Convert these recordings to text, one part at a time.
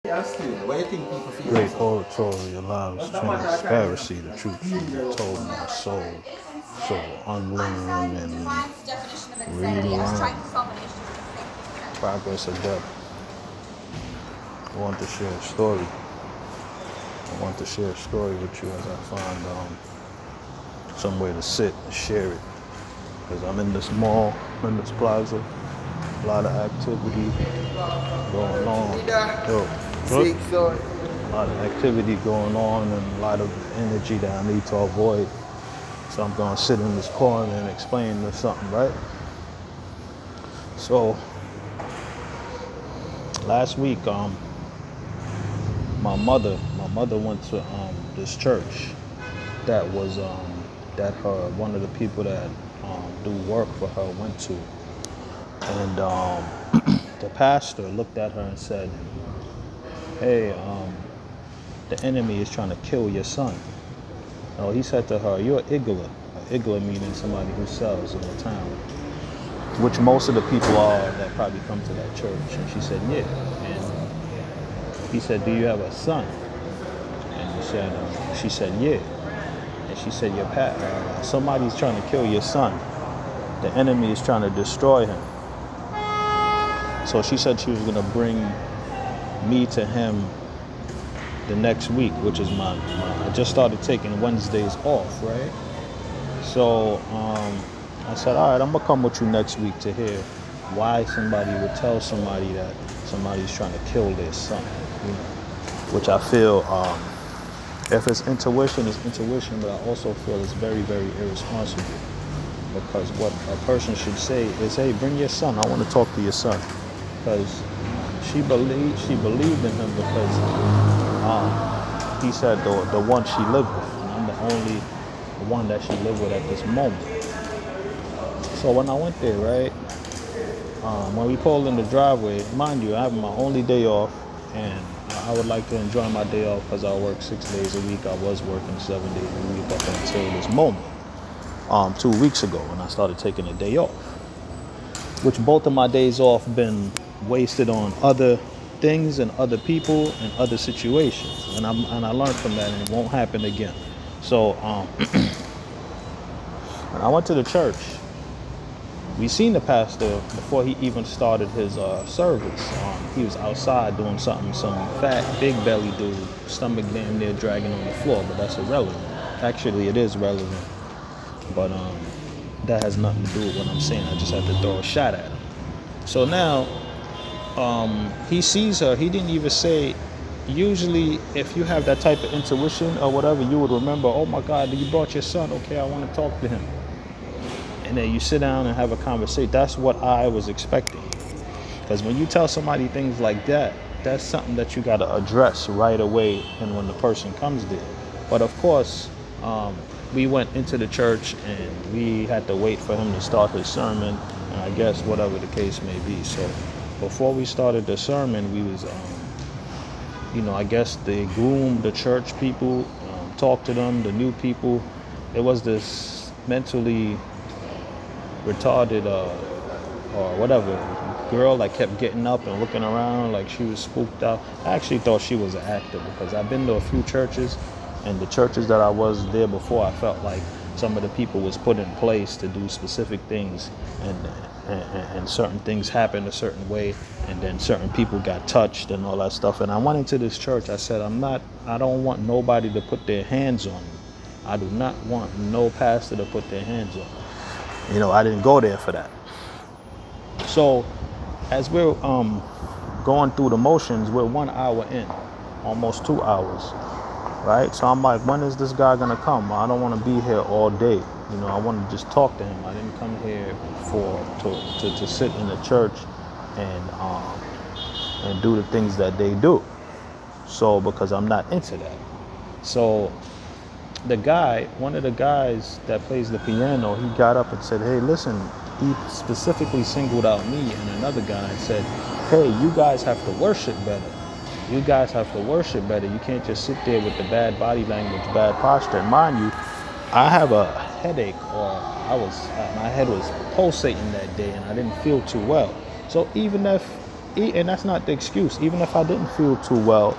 What do you think people feel? Great oratory allows transparency, the truth should be told in my soul. So unlearn and relearn. Progress of depth. I want to share a story. I want to share a story with you as I find somewhere to sit and share it. Because I'm in this mall, in this plaza, a lot of activity going on. A lot of activity going on and a lot of energy that I need to avoid. So I'm gonna sit in this corner and explain this something, right? So last week, my mother went to this church that was one of the people that do work for her went to, and the pastor looked at her and said, "Hey, the enemy is trying to kill your son." No, he said to her, "You're an igler." An igler meaning somebody who sells in the town, which most of the people are that probably come to that church. And she said, "Yeah." And he said, "Do you have a son?" And she said, "Yeah." And she said, "Somebody's trying to kill your son. The enemy is trying to destroy him." So she said she was going to bring me to him the next week, which is I just started taking Wednesdays off, right? So I said, all right, I'm gonna come with you next week to hear why somebody would tell somebody that somebody's trying to kill their son, which I feel, if it's intuition, it's intuition, but I also feel it's very, very irresponsible, because what a person should say is, "Hey, bring your son, I want to talk to your son," because she believed in him, because he said the one she lived with, and I'm the only one that she lived with at this moment. So when I went there, right, when we pulled in the driveway, mind you, I have my only day off, and I would like to enjoy my day off because I work 6 days a week. I was working 7 days a week up until this moment, 2 weeks ago, when I started taking a day off, which both of my days off been wasted on other things and other people and other situations, and I learned from that, and it won't happen again. So when I went to the church, we seen the pastor before he even started his service. He was outside doing something, some fat, big belly dude, stomach damn near dragging on the floor, but that's irrelevant. Actually, it is relevant, but that has nothing to do with what I'm saying. I just have to throw a shot at him. So now, he sees her. He didn't even say, usually if you have that type of intuition or whatever, you would remember, "Oh my God, you brought your son. Okay, I want to talk to him." And then you sit down and have a conversation. That's what I was expecting. Because when you tell somebody things like that, that's something that you got to address right away, and when the person comes there. But of course, we went into the church and we had to wait for him to start his sermon, and I guess whatever the case may be. So before we started the sermon, we was, I guess they groomed the church people, talked to them, the new people. It was this mentally retarded or whatever girl that kept getting up and looking around like she was spooked out. I actually thought she was an actor, because I've been to a few churches, and the churches that I was there before, I felt like some of the people was put in place to do specific things, and certain things happened a certain way, and then certain people got touched and all that stuff. And I went into this church, I said, I don't want nobody to put their hands on me. I do not want no pastor to put their hands on me. I didn't go there for that. So as we're going through the motions, we're 1 hour in, almost 2 hours, right? So I'm like, when is this guy gonna come? I don't want to be here all day. I want to just talk to him. I didn't come here to sit in the church and do the things that they do. So because I'm not into that. So one of the guys that plays the piano, he got up and said, "Hey, listen," he specifically singled out me and another guy and said, "Hey, you guys have to worship better. You guys have to worship better. You can't just sit there with the bad body language, bad posture." And mind you, I have a headache, or my head was pulsating that day, and I didn't feel too well. So even if and that's not the excuse. Even if I didn't feel too well,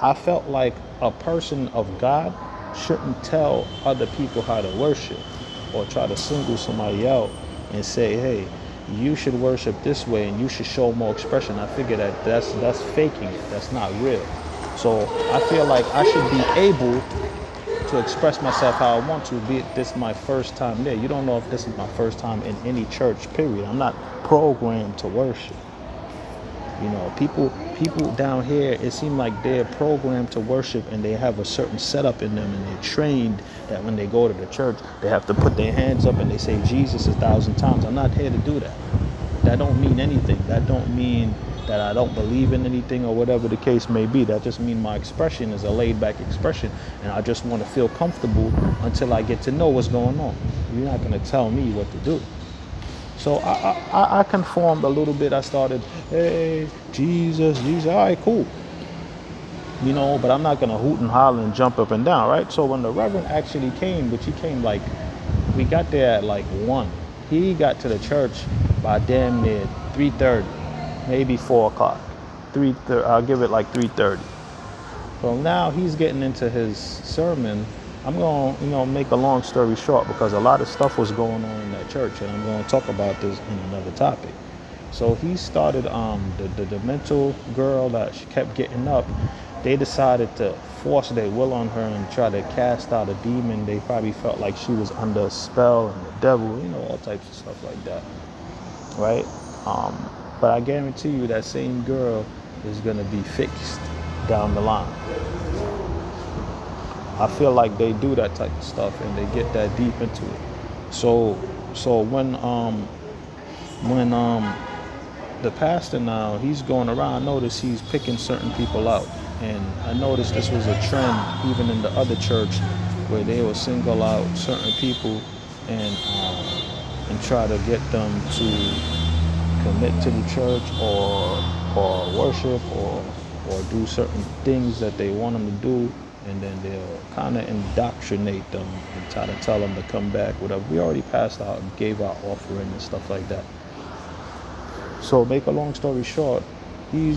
I felt like a person of God shouldn't tell other people how to worship or try to single somebody out and say, hey, you should worship this way and you should show more expression. I figure that that's faking it. That's not real. So I feel like I should be able to express myself how I want to, be it this my first time there. You don't know if this is my first time in any church, period. I'm not programmed to worship. You know, people down here, it seems like they're programmed to worship and they have a certain setup in them and they're trained that when they go to the church, they have to put their hands up and they say Jesus 1,000 times. I'm not here to do that. That don't mean anything. That don't mean that I don't believe in anything or whatever the case may be. That just means my expression is a laid back expression and I just want to feel comfortable until I get to know what's going on. You're not going to tell me what to do. So I conformed a little bit. I started, hey, Jesus, all right, cool. You know, but I'm not going to hoot and holler and jump up and down, right? So when the Reverend actually came, which he came like, we got there at like 1. He got to the church by damn near 3:30, maybe 4 o'clock. 3:30, I'll give it like 3:30. So now he's getting into his sermon. I'm going to, make a long story short because a lot of stuff was going on in that church and I'm going to talk about this in another topic. So he started, the mental girl that she kept getting up, they decided to force their will on her and try to cast out a demon. They probably felt like she was under a spell and the devil, all types of stuff like that, right? But I guarantee you that same girl is going to be fixed down the line. I feel like they do that type of stuff and they get that deep into it. So when the pastor now, he's going around, I notice he's picking certain people out. And I noticed this was a trend even in the other church where they will single out certain people and try to get them to commit to the church or worship or do certain things that they want them to do. And then they'll kind of indoctrinate them and try to tell them to come back, whatever. We already passed out and gave our offering and stuff like that. So make a long story short, he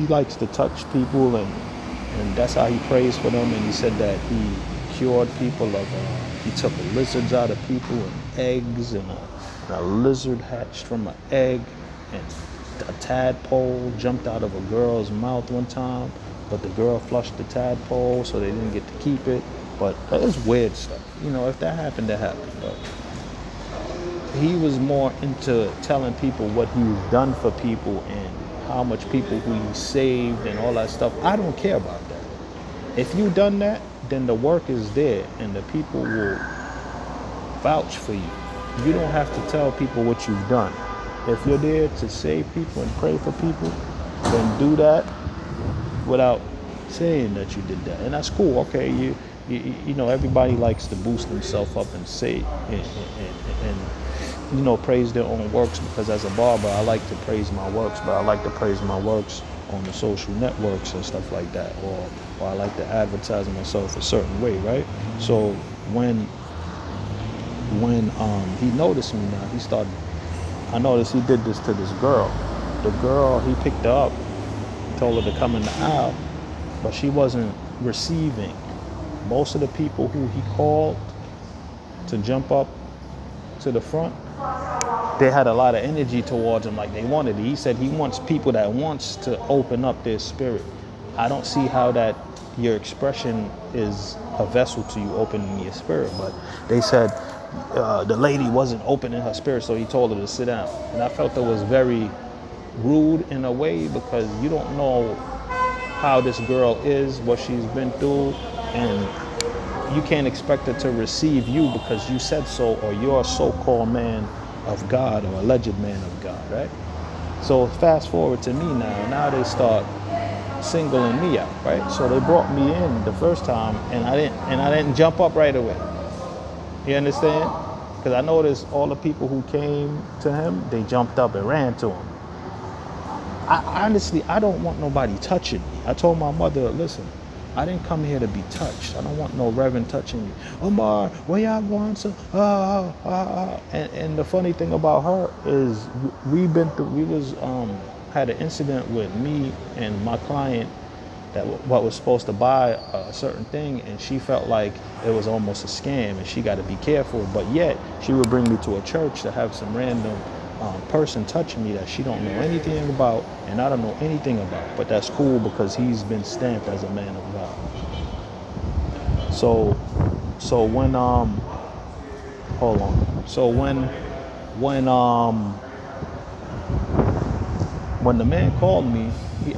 likes to touch people and that's how he prays for them. And he said that he cured people of, he took lizards out of people and eggs and a lizard hatched from an egg and a tadpole jumped out of a girl's mouth one time. But the girl flushed the tadpole, so they didn't get to keep it. But it's weird stuff. If that happened, that happened. But he was more into telling people what he's done for people and how much people who he saved and all that stuff. I don't care about that. If you've done that, then the work is there and the people will vouch for you. You don't have to tell people what you've done. If you're there to save people and pray for people, then do that without saying that you did that. And that's cool. Okay, everybody likes to boost themselves up and say and praise their own works, because as a barber I like to praise my works, but I like to praise my works on the social networks and stuff like that, or I like to advertise myself a certain way, right? So when he noticed me now, I noticed he did this to this girl. The girl, he picked her up, told her to come in the aisle, but she wasn't receiving. Most of the people who he called to jump up to the front, they had a lot of energy towards him, like they wanted it. He said he wants people that wants to open up their spirit. I don't see how that your expression is a vessel to you opening your spirit, but they said the lady wasn't opening her spirit, so he told her to sit down. And I felt that was very rude in a way, because you don't know how this girl is, what she's been through, and you can't expect her to receive you because you said so, or you're a so-called man of God or alleged man of God, right? So fast forward to me now they start singling me out, right? So they brought me in the first time and I didn't jump up right away. You understand? Because I noticed all the people who came to him, they jumped up and ran to him. I don't want nobody touching me. I told my mother, listen, I didn't come here to be touched. I don't want no reverend touching me. Omar, where y'all going? So, And the funny thing about her is we was had an incident with me and my client that what was supposed to buy a certain thing, and she felt like it was almost a scam and she got to be careful. But yet she would bring me to a church to have some random person touching me that she don't know anything about and I don't know anything about. But that's cool because he's been stamped as a man of God. So when hold on. So when the man called me,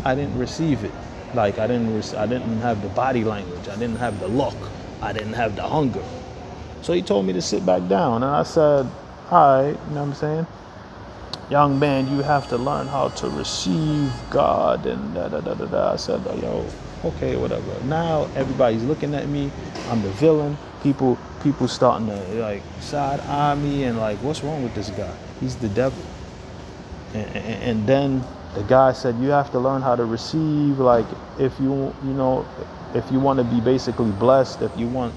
I didn't receive it. Like I didn't have the body language. I didn't have the look. I didn't have the hunger. So he told me to sit back down, and I said, "All right," you know what I'm saying? "Young man, you have to learn how to receive God," and da da da da da. I said, "Oh, yo, okay, whatever." Now everybody's looking at me. I'm the villain. People starting to like side eye me and like, what's wrong with this guy? He's the devil. And then the guy said, you have to learn how to receive. Like if you want to be basically blessed, if you want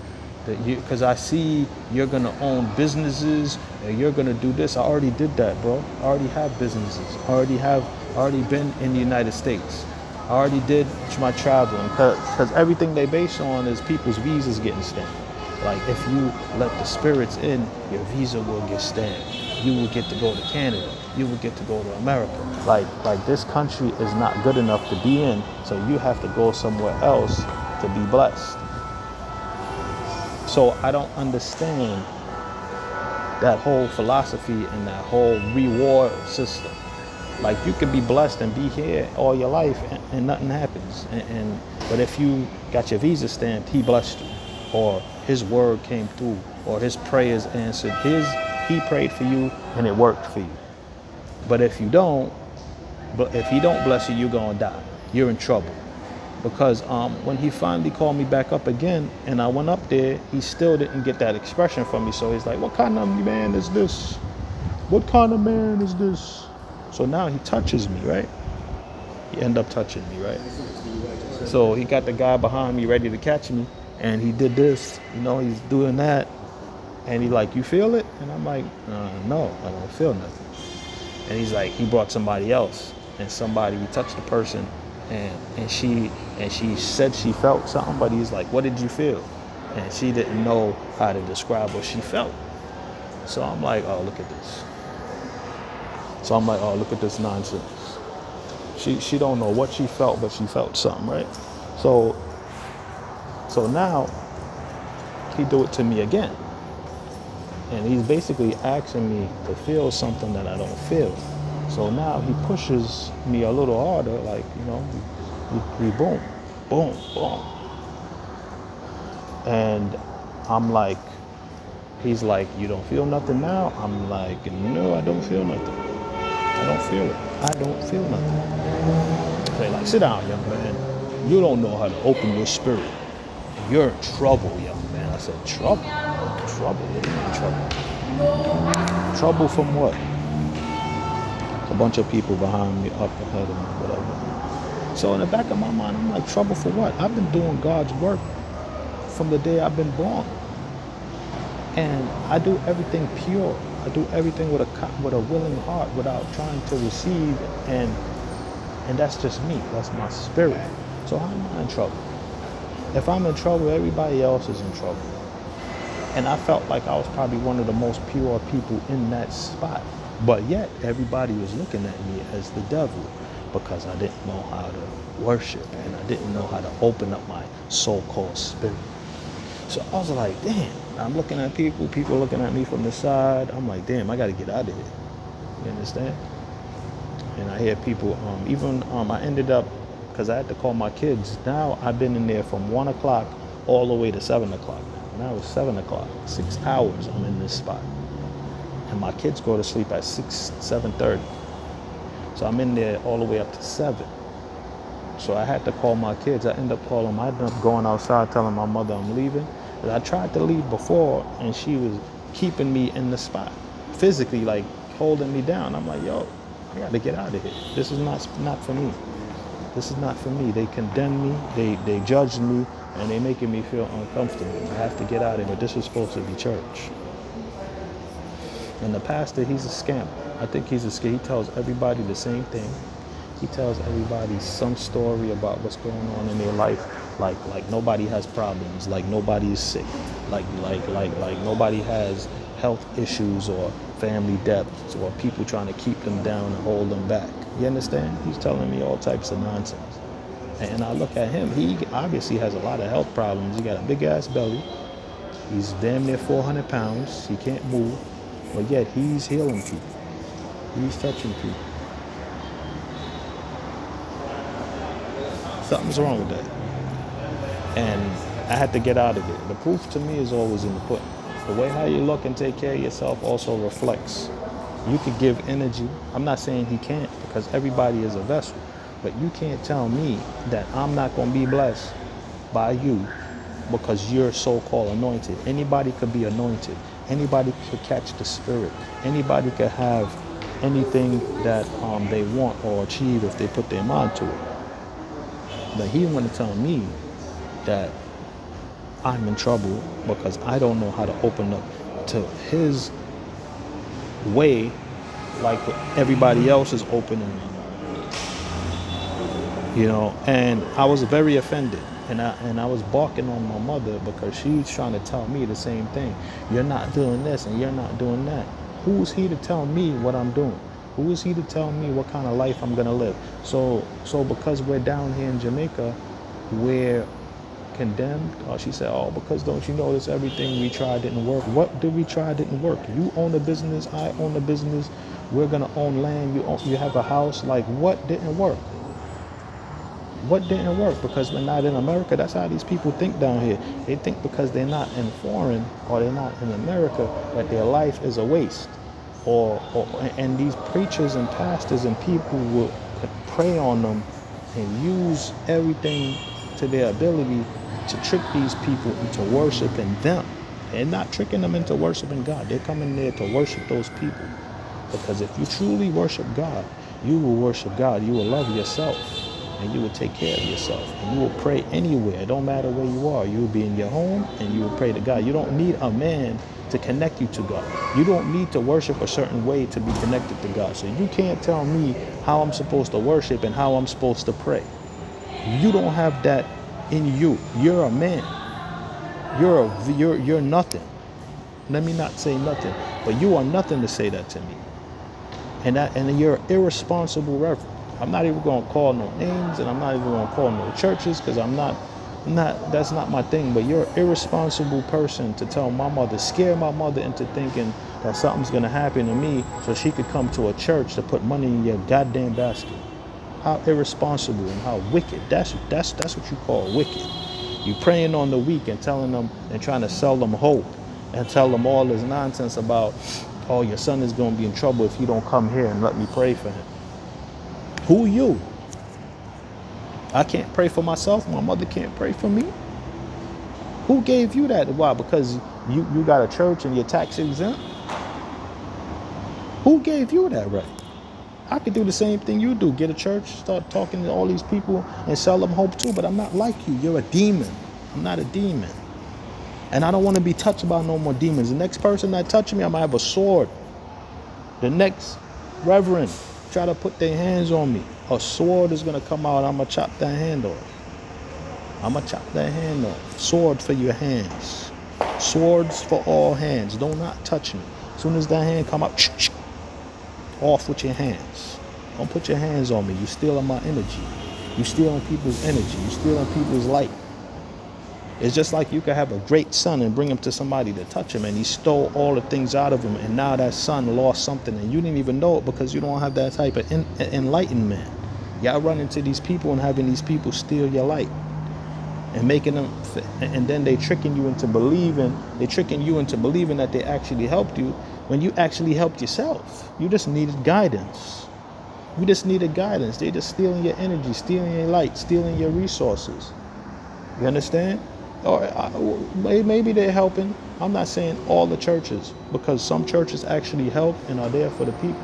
that, because I see you're gonna own businesses and you're gonna do this. I already did that, bro. I already have businesses. I already been in the United States. I already did my traveling, because everything they base on is people's visas getting stamped. Like if you let the spirits in, your visa will get stamped. You will get to go to Canada. You will get to go to America. Like this country is not good enough to be in, so you have to go somewhere else to be blessed. So I don't understand that whole philosophy and that whole reward system. Like you could be blessed and be here all your life and nothing happens. But if you got your visa stamped, he blessed you, or his word came through, or his prayers answered. He prayed for you and it worked for you. But if he don't bless you, you're gonna die. You're in trouble. Because when he finally called me back up again and I went up there, he still didn't get that expression from me. So he's like, what kind of man is this? What kind of man is this? So now he touches me, right? He ended up touching me, right? So he got the guy behind me ready to catch me, and he did this, he's doing that. And he like, you feel it? And I'm like, no, I don't feel nothing. And he's like, he brought somebody else, and he touched the person, and she said she felt something, but he's like, what did you feel? And she didn't know how to describe what she felt. So I'm like, oh, look at this. Look at this nonsense. She don't know what she felt, but she felt something, right? So now he do it to me again. And he's basically asking me to feel something that I don't feel. So now he pushes me a little harder, like, we boom, boom, boom. And I'm like, he's like, you don't feel nothing now? I'm like, no, I don't feel nothing. I don't feel it. I don't feel nothing. They're like, sit down, young man. You don't know how to open your spirit. You're in trouble, young man. I said, trouble? Trouble? What do you mean trouble? Trouble from what? A bunch of people behind me, up ahead of me, whatever. So in the back of my mind, I'm like, trouble for what? I've been doing God's work from the day I've been born. And I do everything pure. I do everything with a willing heart, without trying to receive, and that's just me. That's my spirit. So how am I in trouble? If I'm in trouble, everybody else is in trouble. And I felt like I was probably one of the most pure people in that spot. But yet, everybody was looking at me as the devil, because I didn't know how to worship, and I didn't know how to open up my so-called spirit. So I was like, damn, I'm looking at people looking at me from the side. I'm like, damn, I got to get out of here. You understand? And I hear people, I ended up, because I had to call my kids. Now I've been in there from 1 o'clock all the way to 7 o'clock. Now it's 7 o'clock, 6 hours I'm in this spot. And my kids go to sleep at 7:30. So I'm in there all the way up to 7. So I had to call my kids. I ended up calling them. I ended up going outside telling my mother I'm leaving. And I tried to leave before, and she was keeping me in the spot, physically, like holding me down. I'm like, yo, I got to get out of here. This is not for me. This is not for me. They condemn me. They judge me, and they making me feel uncomfortable. I have to get out of here. But this is supposed to be church. And the pastor, he's a scammer. I think he's a scammer. He tells everybody the same thing. He tells everybody some story about what's going on in their life. Like nobody has problems. Like nobody is sick. Like nobody has health issues or family debts or people trying to keep them down and hold them back. You understand? He's telling me all types of nonsense. And I look at him. He obviously has a lot of health problems. He got a big ass belly. He's damn near 400 pounds. He can't move. But yet he's healing people. He's touching people. Something's wrong with that. And I had to get out of it. The proof to me is always in the pudding. The way how you look and take care of yourself also reflects. You could give energy. I'm not saying he can't, because everybody is a vessel. But you can't tell me that I'm not going to be blessed by you because you're so-called anointed. Anybody could be anointed. Anybody could catch the spirit. Anybody could have anything that they want or achieve if they put their mind to it. But he want to tell me that I'm in trouble because I don't know how to open up to his way like everybody else is opening up. You know, and I was very offended, and I was barking on my mother because she's trying to tell me the same thing. You're not doing this and you're not doing that. Who's he to tell me what I'm doing? Who is he to tell me what kind of life I'm gonna live? So because we're down here in Jamaica, we're condemned. She said, oh, because don't you notice everything we tried didn't work? What did we try didn't work? You own a business, I own a business, we're gonna own land, you have a house. Like, what didn't work? What didn't work? Because we're not in America. That's how these people think down here. They think because they're not in foreign or they're not in America that their life is a waste. And these preachers and pastors and people will prey on them and use everything to their ability to trick these people into worshiping them. They're not tricking them into worshiping God. They're coming there to worship those people. Because if you truly worship God, you will worship God. You will love yourself. And you will take care of yourself. And you will pray anywhere. It don't matter where you are. You will be in your home and you will pray to God. You don't need a man to connect you to God. You don't need to worship a certain way to be connected to God. So you can't tell me how I'm supposed to worship and how I'm supposed to pray. You don't have that in you. You're a man. You're nothing. Let me not say nothing, but you are nothing to say that to me. And you're irresponsible reverend. I'm not even going to call no names, and I'm not even going to call no churches, because that's not my thing. But you're an irresponsible person to tell my mother, scare my mother into thinking that something's going to happen to me so she could come to a church to put money in your goddamn basket. How irresponsible and how wicked. That's what you call wicked. You praying on the weak and telling them and trying to sell them hope and tell them all this nonsense about, oh, your son is going to be in trouble if you don't come here and let me pray for him. Who are you? I can't pray for myself. My mother can't pray for me. Who gave you that? Why? Because you got a church and you're tax exempt? Who gave you that right? I could do the same thing you do. Get a church, start talking to all these people and sell them hope too. But I'm not like you. You're a demon. I'm not a demon. And I don't want to be touched by no more demons. The next person that touches me, I might have a sword. The next reverend try to put their hands on me, a sword is going to come out. I'm going to chop that hand off. I'm going to chop that hand off. Sword for your hands. Swords for all hands. Do not touch me. As soon as that hand come out, off with your hands. Don't put your hands on me. You're stealing my energy. You're stealing people's energy. You're stealing people's light. It's just like you could have a great son and bring him to somebody to touch him, and he stole all the things out of him, and now that son lost something, and you didn't even know it because you don't have that type of enlightenment. Y'all run into these people and having these people steal your light and making them, and then they tricking you into believing that they actually helped you when you actually helped yourself. You just needed guidance. You just needed guidance. They just stealing your energy, stealing your light, stealing your resources. You understand? Or maybe they're helping. I'm not saying all the churches, because some churches actually help and are there for the people.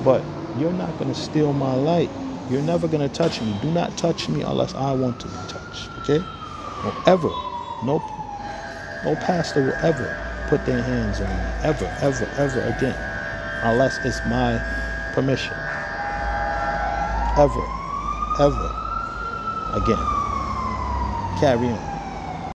But you're not going to steal my light. You're never going to touch me. Do not touch me unless I want to be touched. Okay? Don't ever. No pastor will ever put their hands on me. Ever again. Unless it's my permission. ever, ever again. Carry on.